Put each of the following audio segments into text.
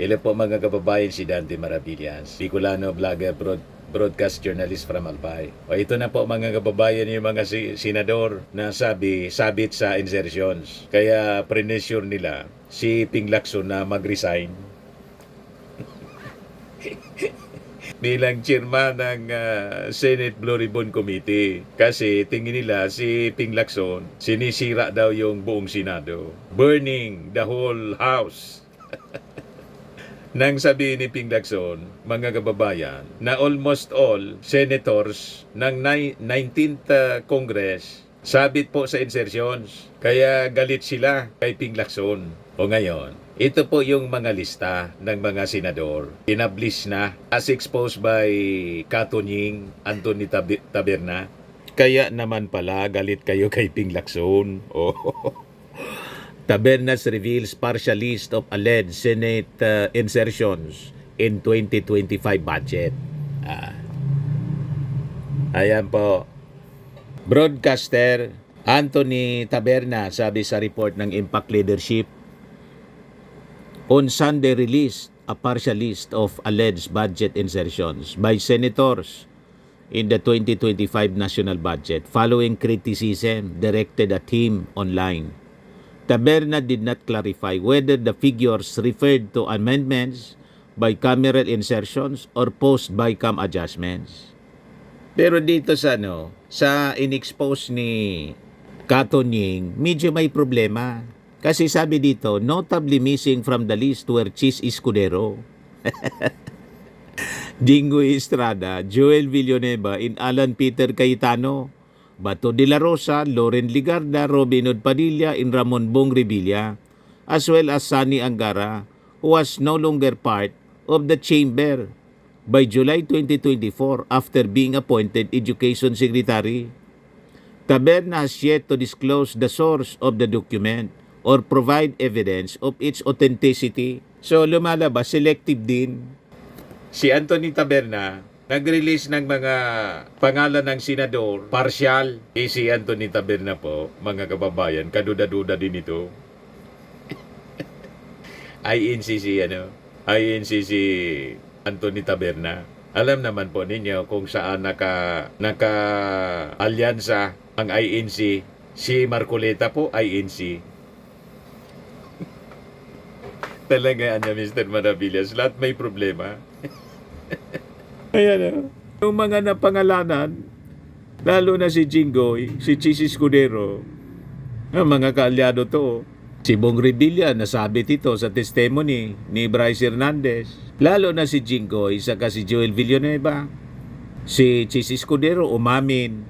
Hello po mga kababayan, si Dante Maravillas, Bicolano vlogger, broadcast journalist from Albay. O ito na po mga kababayan yung mga senador na sabit sa insertions. Kaya pre-sure nila si Ping Lacson na mag-resign bilang chairman ng Senate Blue Ribbon Committee. Kasi tingin nila si Ping Lacson, sinisira daw yung buong Senado. Burning the whole house. Nang sabihin ni Ping Lacson, mga kababayan, na almost all senators ng 19th Congress sabit po sa insertions. Kaya galit sila kay Ping Lacson. O ngayon, ito po yung mga lista ng mga senador. Pinablis na as exposed by Katunying, Anthony Taberna. Kaya naman pala galit kayo kay Ping Lacson. Oh. Tabernas reveals partial list of alleged Senate insertions in 2025 budget. Ayan po. Broadcaster Anthony Taberna sabi sa report ng Impact Leadership, on Sunday released a partial list of alleged budget insertions by senators in the 2025 national budget following criticism directed at him online. Taberna did not clarify whether the figures referred to amendments, bicameral insertions, or post-bicam adjustments. Pero dito sa in-expose ni Katunying, medyo may problema. Kasi sabi dito, notably missing from the list were Chis Escudero, Jingoy Estrada, Joel Villanueva, and Alan Peter Cayetano, Bato de la Rosa, Loren Ligarda, Robin Hood Padilla, and Ramon Bong Revilla, as well as Sunny Angara, who was no longer part of the chamber by July 2024 after being appointed Education Secretary. Taberna has yet to disclose the source of the document or provide evidence of its authenticity. So lumalabas, selective din. Si Anthony Taberna nag-release ng mga pangalan ng senador, partial. Si Anthony Taberna po, mga kababayan, kaduda-duda din ito. INC si Anthony Taberna. Alam naman po ninyo kung saan naka-alyansa ang INC. Si Marcoleta po, INC. Talaga Mr. Maravillas, lahat may problema. Ayan yung mga napangalanan, lalo na si Jingoy, si Chis Escudero, mga kaalyado to. Si Bong Revilla, nasabit ito sa testimony ni Bryce Hernandez. Lalo na si Jingoy, saka si Joel Villanueva. Si Chis Escudero, umamin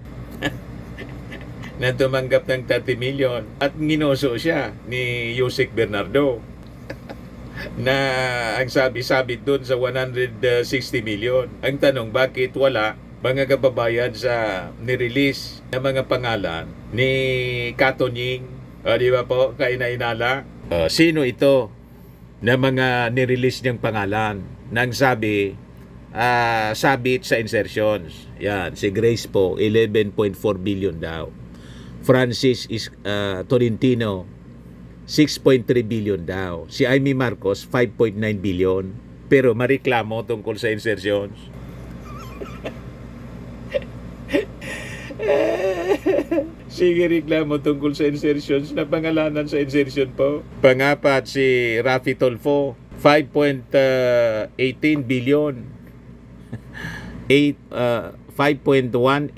na tumanggap ng 30 million at nginoso siya ni Yusek Bernardo na ang sabi-sabit doon sa 160 million. Ang tanong, bakit wala mga kababayan sa nirelease na mga pangalan ni Katunying? Di ba po, kaina-inala? Sino ito na mga nirelease niyang pangalan nang sabit sa insertions? Yan, si Grace po, 11.4 billion daw. Francis Tolentino, 6.3 billion daw. Si Amy Marcos, 5.9 billion. Pero mareklamo tungkol sa insertions. Sige, reklamo tungkol sa insertions na pangalanan sa insertion po. Pangapat, si Rafi Tolfo, 5.18 billion. 5.181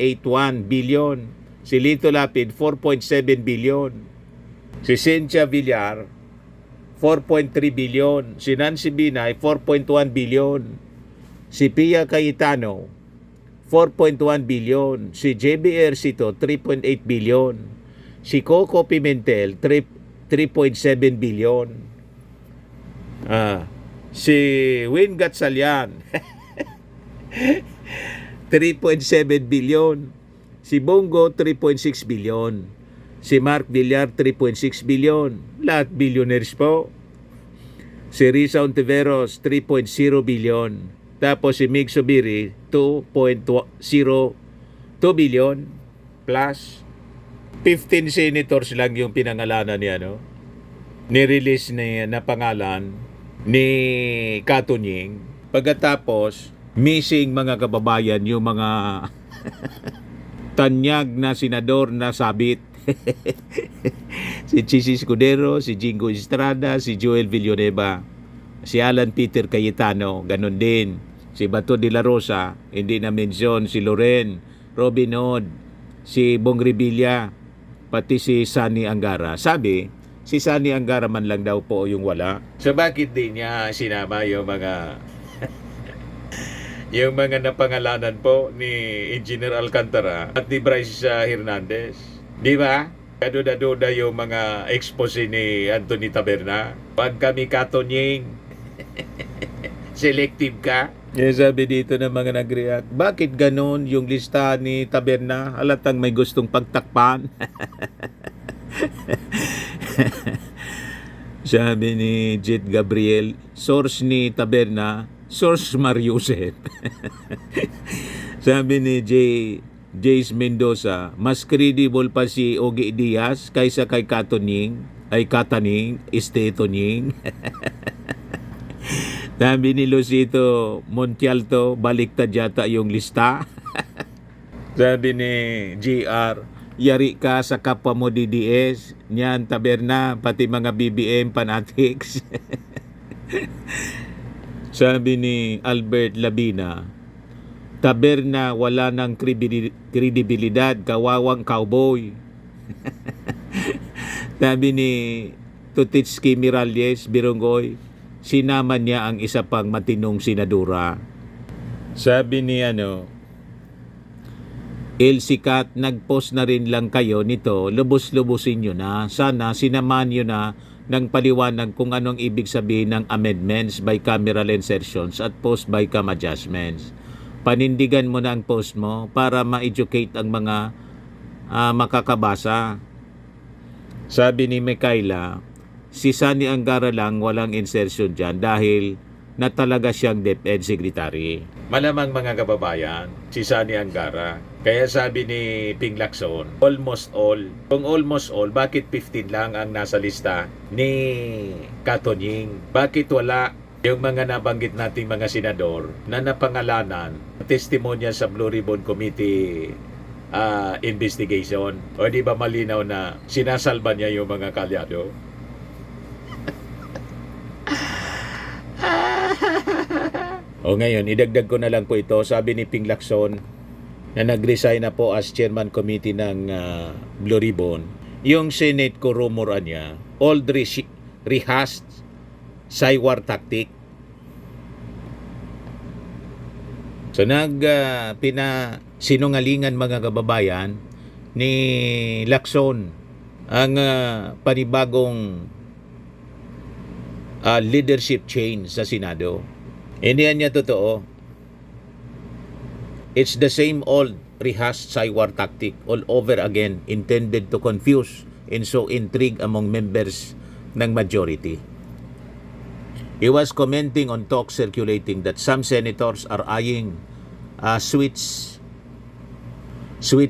billion. Si Lito Lapid, 4.7 billion. Si Cynthia Villar, 4.3 billion. Si Nancy Binay, 4.1 billion. Si Pia Cayetano, 4.1 billion. Si JB Ercito, 3.8 billion. Si Coco Pimentel, 3.7 billion. Si Win Gatchalian, 3.7 billion. Si Bongo, 3.6 billion. Si Mark Villar, 3.6 billion. Lahat billionaires po. Si Risa Ontiveros, 3.0 billion. Tapos si Mig Subiri, 2.02 billion. Plus, 15 senators lang yung pinangalanan niya, no? Nirelease na pangalan ni Katunying. Pagkatapos, missing mga kababayan yung mga tanyag na senador na sabit. Si Chis Escudero, si Jingo Estrada, si Joel Villanueva, si Alan Peter Cayetano, ganun din. Si Bato de la Rosa, hindi na mention, si Loren, Robin Hood, si Bong Revilla, pati si Sani Angara. Sabi, si Sani Angara man lang daw po yung wala. So bakit di niya sinama yung mga yung mga napangalanan po ni Engineer Alcantara at ni Bryce Hernandez? Di ba? Kaduda-duda yung mga expose ni Anthony Taberna. Pag kami Katunying, selective ka? Sabi dito ng mga nag-react, bakit ganon yung lista ni Taberna? Halatang may gustong pagtakpan. Sabi ni Jet Gabriel, source ni Taberna, source Mariusep. Sabi ni Jace Mendoza, mas credible pa si Ogie Diaz kaysa kay Kataning, Tonying. Sabi ni Lucito Montialto, baliktad yata yung lista. Sabi ni GR, yari ka sa kapwa mo DDS, niyan Taberna, pati mga BBM fanatics. Sabi ni Albert Labina, Taberna wala ng kredibilidad, kawawang cowboy. Sabi ni Tutitski Miralles Birongoy, sinama niya ang isa pang matinong senadora. Sabi ni El Sikat, nag-post na rin lang kayo nito, lubos-lubusin nyo na. Sana sinaman nyo na ng paliwanag kung anong ibig sabihin ng amendments by cameral insertions at post-by-cam adjustments. Panindigan mo na ang post mo para ma-educate ang mga makakabasa. Sabi ni Mikaela, si Sani Angara lang walang insertion dyan dahil na talaga siyang DepEd Secretary. Malamang mga kababayan, si Sani Angara. Kaya sabi ni Ping Lacson, almost all. Kung almost all, bakit 15 lang ang nasa lista ni Katunying? Bakit wala yung mga nabanggit nating mga senador na napangalanan, testimonya sa Blue Ribbon Committee investigation? O di ba malinaw na sinasalba niya yung mga kalyado? O ngayon, idagdag ko na lang po ito. Sabi ni Ping Lacson na nag-resign na po as chairman committee ng Blue Ribbon. Yung Senate ko rumoran niya, old rehashed Saywar tactic. So pinasinungalingan mga kababayan ni Lacson ang panibagong leadership change sa Senado. Hindi niya totoo. It's the same old rehashed Saywar tactic all over again, intended to confuse and sow intrigue among members ng majority. He was commenting on talks circulating that some senators are eyeing switch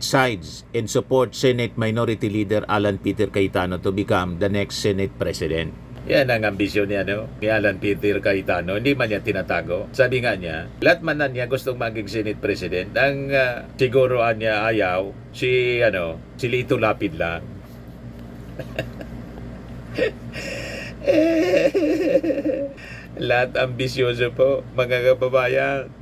sides and support Senate Minority Leader Alan Peter Cayetano to become the next Senate President. Yan ang ambisyon niya, ni Alan Peter Cayetano. Hindi man niya tinatago. Sabi nga niya, lahat man na niya gustong maging Senate President. Ang siguro niya ayaw, si Lito Lapid lang. Lahat ambisyoso po, mga kababayan.